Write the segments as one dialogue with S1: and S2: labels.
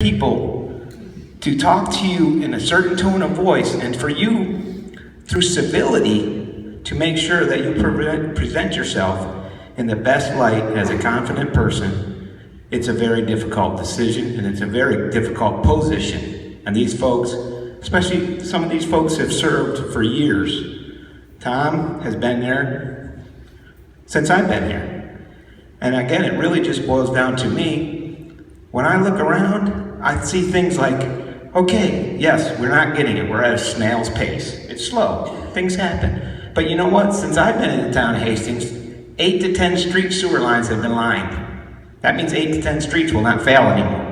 S1: people to talk to you in a certain tone of voice, and for you, through civility, to make sure that you present yourself in the best light as a confident person, it's a very difficult decision and it's a very difficult position. And these folks, especially some of these folks, have served for years. Tom has been there since I've been here. And again, it really just boils down to me. When I look around, I see things like, okay, yes, we're not getting it. We're at a snail's pace. It's slow. Things happen. But you know what? Since I've been in the town of Hastings, 8 to 10 street sewer lines have been lined. That means 8 to 10 streets will not fail anymore.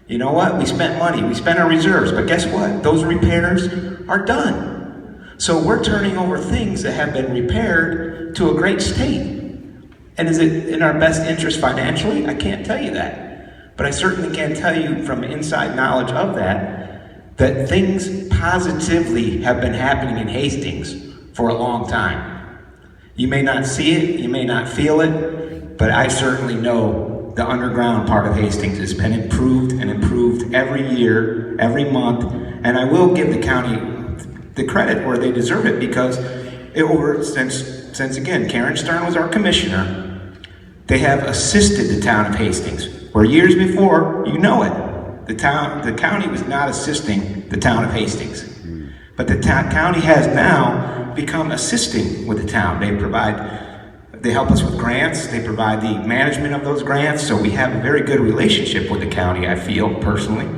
S1: You know what? We spent money. We spent our reserves. But guess what? Those repairs are done. So we're turning over things that have been repaired to a great state. And is it in our best interest financially? I can't tell you that. But I certainly can tell you from inside knowledge of that things positively have been happening in Hastings for a long time. You may not see it, you may not feel it, but I certainly know the underground part of Hastings has been improved and improved every year, every month, and I will give the county the credit where they deserve it, because since again, Karen Stern was our commissioner, they have assisted the town of Hastings, where years before, you know it, the county was not assisting the town of Hastings. But the county has now become assisting with the town. They help us with grants, they provide the management of those grants, so we have a very good relationship with the county, I feel, personally.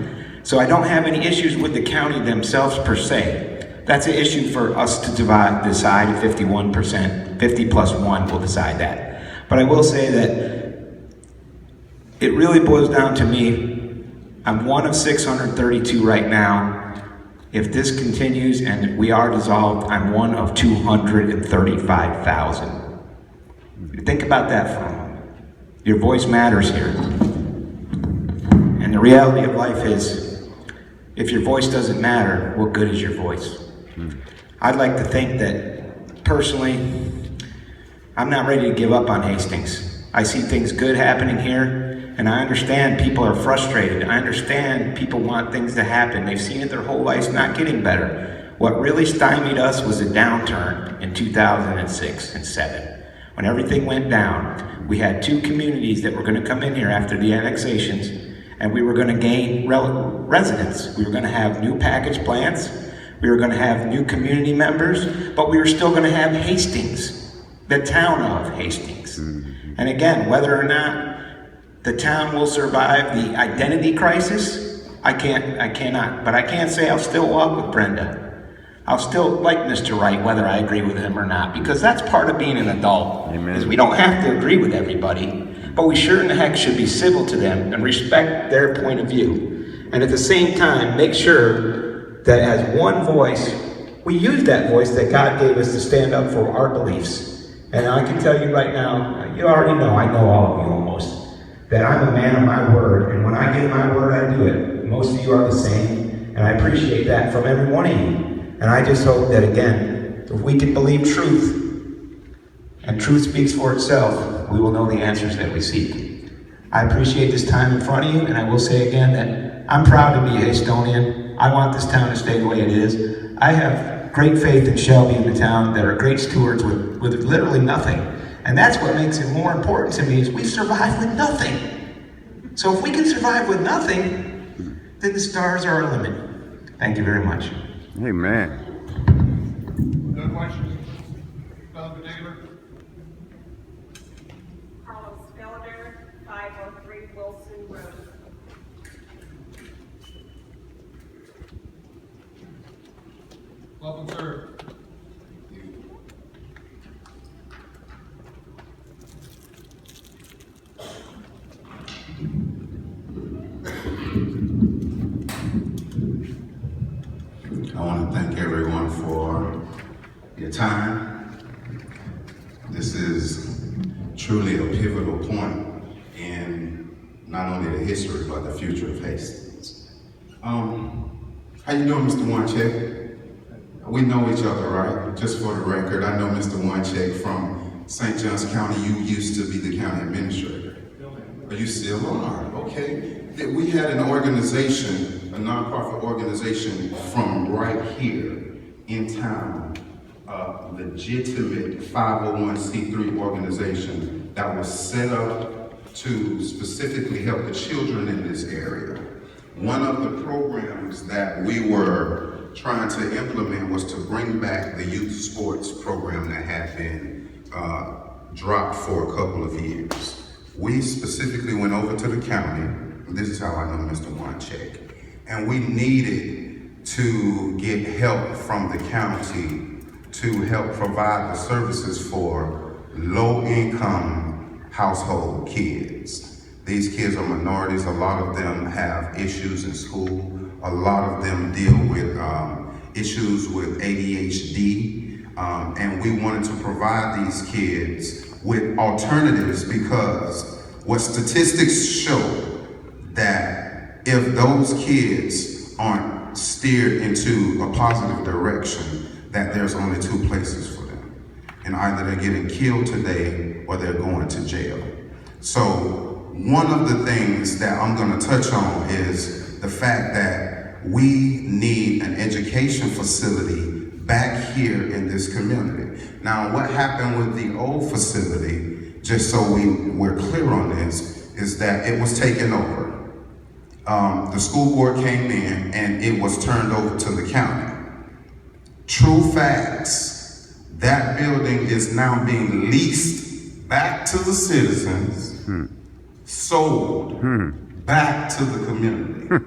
S1: So I don't have any issues with the county themselves per se. That's an issue for us to decide if 51%, 50 plus 1 will decide that. But I will say that it really boils down to me. I'm one of 632 right now. If this continues and we are dissolved, I'm one of 235,000. Think about that for a moment. Your voice matters here. And the reality of life is, if your voice doesn't matter, what good is your voice? I'd like to think that, personally, I'm not ready to give up on Hastings. I see things good happening here, and I understand people are frustrated. I understand people want things to happen. They've seen it their whole lives not getting better. What really stymied us was a downturn in 2006 and 7. When everything went down, we had 2 communities that were going to come in here after the annexations, and we were going to gain residents. We were going to have new package plants. We were going to have new community members, but we were still going to have Hastings, the town of Hastings. And again, whether or not the town will survive the identity crisis, I cannot. But I can say I'll still walk with Brenda. I'll still like Mr. Wright, whether I agree with him or not, because that's part of being an adult. Amen. Is we don't have to agree with everybody, but we sure in the heck should be civil to them and respect their point of view. And at the same time, make sure that as one voice, we use that voice that God gave us to stand up for our beliefs. And I can tell you right now, you already know, I know all of you almost, that I'm a man of my word, and when I give my word, I do it. Most of you are the same, and I appreciate that from every one of you. And I just hope that, again, if we can believe truth, and truth speaks for itself, we will know the answers that we seek. I appreciate this time in front of you, and I will say again that I'm proud to be a Hastonian. I want this town to stay the way it is. I have great faith in Shelby and the town that are great stewards with literally nothing. And that's what makes it more important to me, is we survive with nothing. So if we can survive with nothing, then the stars are our limit. Thank you very much.
S2: Amen.
S3: No questions? Fellow neighbor?
S4: Carlos Felder, 503 Wilson Road.
S3: Welcome, sir.
S5: I want to thank everyone for your time. This is truly a pivotal point in not only the history, but the future of Hastings. How you doing, Mr. Wanchek? We know each other, right? Just for the record, I know Mr. Wanchek from St. Johns County. You used to be the county administrator. But you still are, okay. that we had an organization, a nonprofit organization from right here in town, a legitimate 501c3 organization that was set up to specifically help the children in this area. One of the programs that we were trying to implement was to bring back the youth sports program that had been dropped for a couple of years. We specifically went over to the county, and this is how I know Mr. Wanchek, and we needed to get help from the county to help provide the services for low-income household kids. These kids are minorities. A lot of them have issues in school. A lot of them deal with issues with ADHD. And we wanted to provide these kids with alternatives, because what statistics show that if those kids aren't steered into a positive direction, that there's only two places for them. And either they're getting killed today or they're going to jail. So one of the things that I'm gonna touch on is the fact that we need an education facility back here in this community. Now, what happened with the old facility, just so we're clear on this, is that it was taken over. The school board came in and it was turned over to the county. True facts, that building is now being leased back to the citizens, sold back to the community.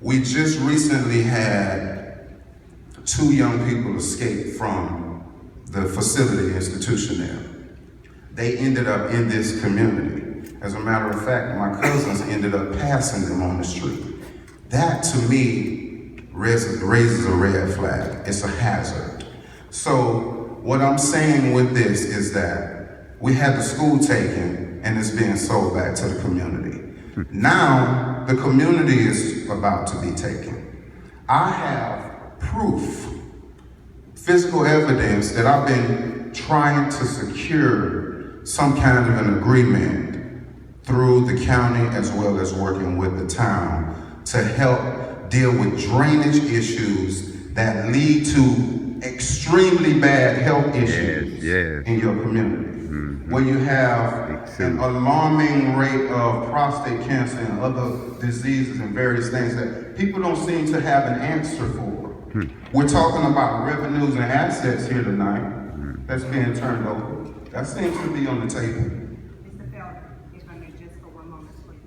S5: We just recently had 2 young people escape from the facility institution there. They ended up in this community. As a matter of fact, my cousins ended up passing them on the street. That to me raises a red flag. It's a hazard. So what I'm saying with this is that we had the school taken and it's being sold back to the community. Now the community is about to be taken. I have proof, physical evidence that I've been trying to secure some kind of an agreement through the county as well as working with the town to help deal with drainage issues that lead to extremely bad health issues in your community. Where you have an alarming rate of prostate cancer and other diseases and various things that people don't seem to have an answer for. We're talking about revenues and assets here tonight that's being turned over. That seems to be on the table.
S4: Mr. Felder, if I may just for one moment, please.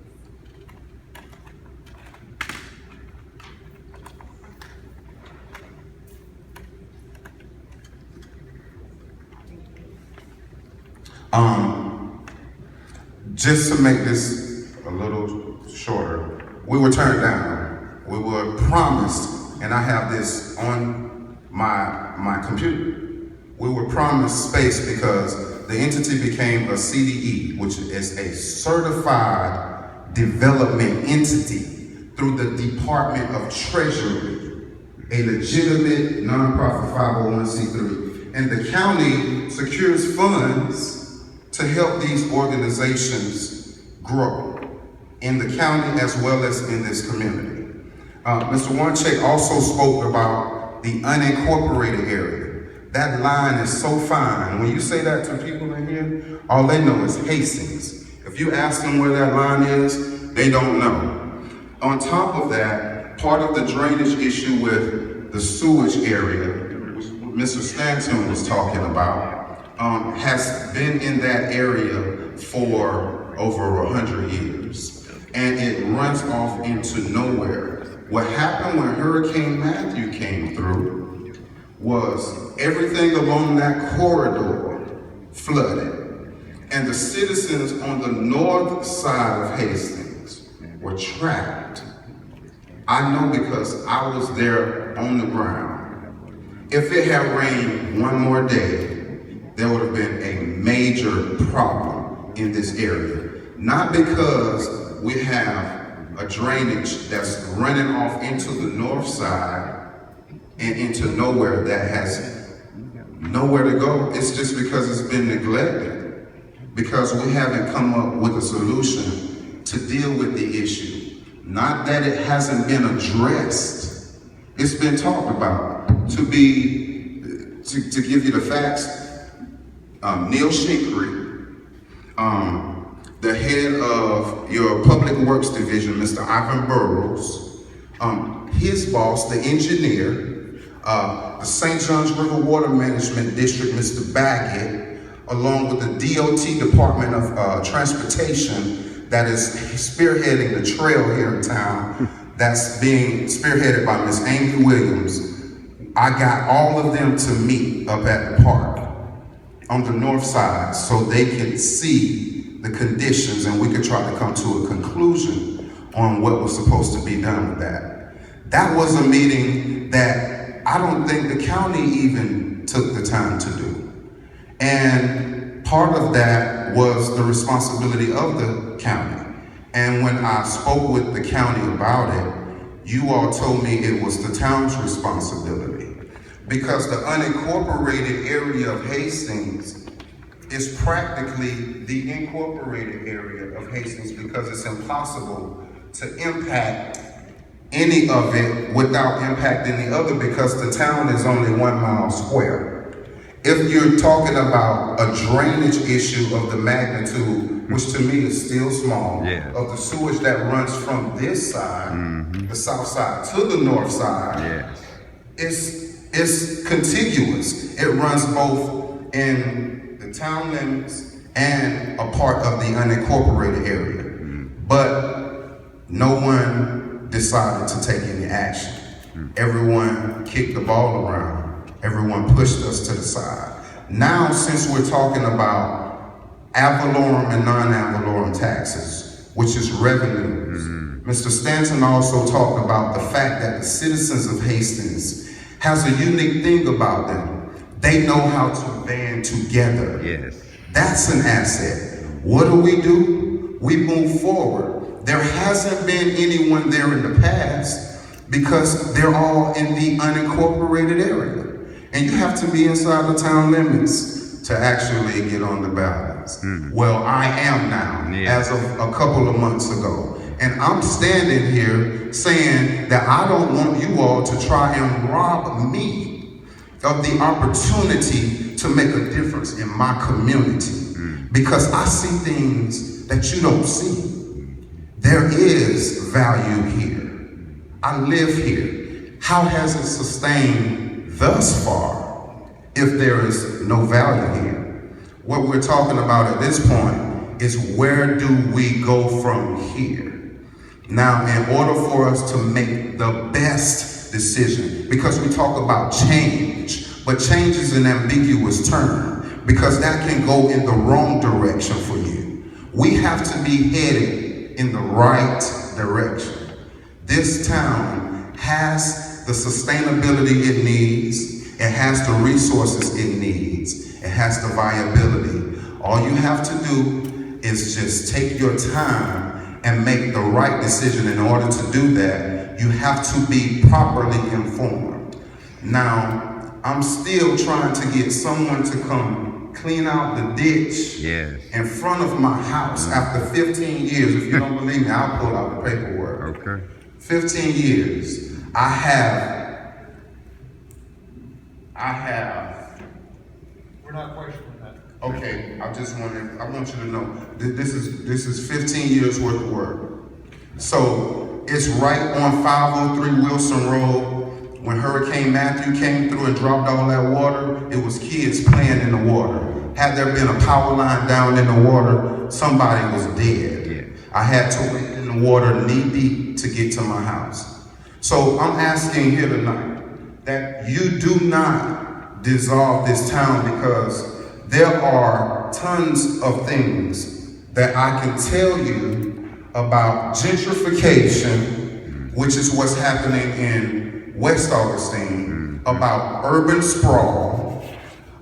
S5: Just to make this a little shorter, we were turned down. We were promised, and I have this on my computer. We were promised space because the entity became a CDE, which is a certified development entity through the Department of Treasury, a legitimate nonprofit 501c3. And the county secures funds to help these organizations grow in the county as well as in this community. Mr. Wanchek also spoke about the unincorporated area. That line is so fine. When you say that to people in here, all they know is Hastings. If you ask them where that line is, they don't know. On top of that, part of the drainage issue with the sewage area, which Mr. Stanton was talking about, has been in that area for over 100 years. And it runs off into nowhere. What happened when Hurricane Matthew came through was everything along that corridor flooded. And the citizens on the north side of Hastings were trapped. I know because I was there on the ground. If it had rained one more day, there would have been a major problem in this area. Not because we have a drainage that's running off into the north side and into nowhere that has nowhere to go. It's just because it's been neglected. Because we haven't come up with a solution to deal with the issue. Not that it hasn't been addressed. It's been talked about. To give you the facts, Neil Shinkry, the head of your Public Works Division, Mr. Ivan Burrows, his boss, the engineer, the St. Johns River Water Management District, Mr. Baggett, along with the DOT Department of Transportation that is spearheading the trail here in town, that's being spearheaded by Ms. Amy Williams. I got all of them to meet up at the park on the north side so they could see the conditions and we could try to come to a conclusion on what was supposed to be done with that. That was a meeting that I don't think the county even took the time to do. And part of that was the responsibility of the county. And when I spoke with the county about it, you all told me it was the town's responsibility because the unincorporated area of Hastings is practically the incorporated area of Hastings because it's impossible to impact any of it without impacting the other because the town is only 1 mile square. If you're talking about a drainage issue of the magnitude, which to me is still small, of the sewage that runs from this side, the south side, to the north side, it's contiguous. It runs both in the town limits and a part of the unincorporated area. But no one decided to take any action. Everyone kicked the ball around. Everyone pushed us to the side. Now, since we're talking about ad valorem and non-ad valorem taxes, which is revenues, Mr. Stanton also talked about the fact that the citizens of Hastings has a unique thing about them. They know how to band together.
S2: Yes.
S5: That's an asset. What do? We move forward. There hasn't been anyone there in the past because they're all in the unincorporated area. And you have to be inside the town limits to actually get on the ballots. Well, I am now, as of a couple of months ago. And I'm standing here saying that I don't want you all to try and rob me of the opportunity to make a difference in my community. Because I see things that you don't see. There is value here. I live here. How has it sustained thus far if there is no value here? What we're talking about at this point is where do we go from here? Now, in order for us to make the best decision, because we talk about change, but change is an ambiguous term because that can go in the wrong direction for you. We have to be headed in the right direction. This town has the sustainability it needs. It has the resources it needs. It has the viability. All you have to do is just take your time and make the right decision. In order to do that, you have to be properly informed. Now, I'm still trying to get someone to come clean out the ditch in front of my house after 15 years. If you don't believe me, I'll pull out the paperwork.
S2: Okay.
S5: 15 years. I have.
S3: We're not questioning that.
S5: Okay, I want you to know that this is 15 years worth of work. So it's right on 503 Wilson Road. When Hurricane Matthew came through and dropped all that water, it was kids playing in the water. Had there been a power line down in the water, somebody was dead. I had to wade in the water knee deep to get to my house. So I'm asking here tonight that you do not dissolve this town because there are tons of things that I can tell you about gentrification, which is what's happening in West Augustine, about urban sprawl,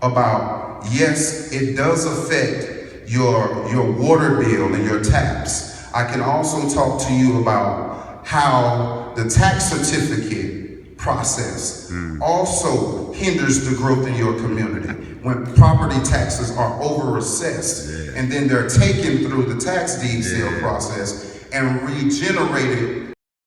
S5: about, yes, it does affect your water bill and your tax. I can also talk to you about how the tax certificate process also hinders the growth in your community. When property taxes are over-assessed and then they're taken through the tax deed sale process and regenerated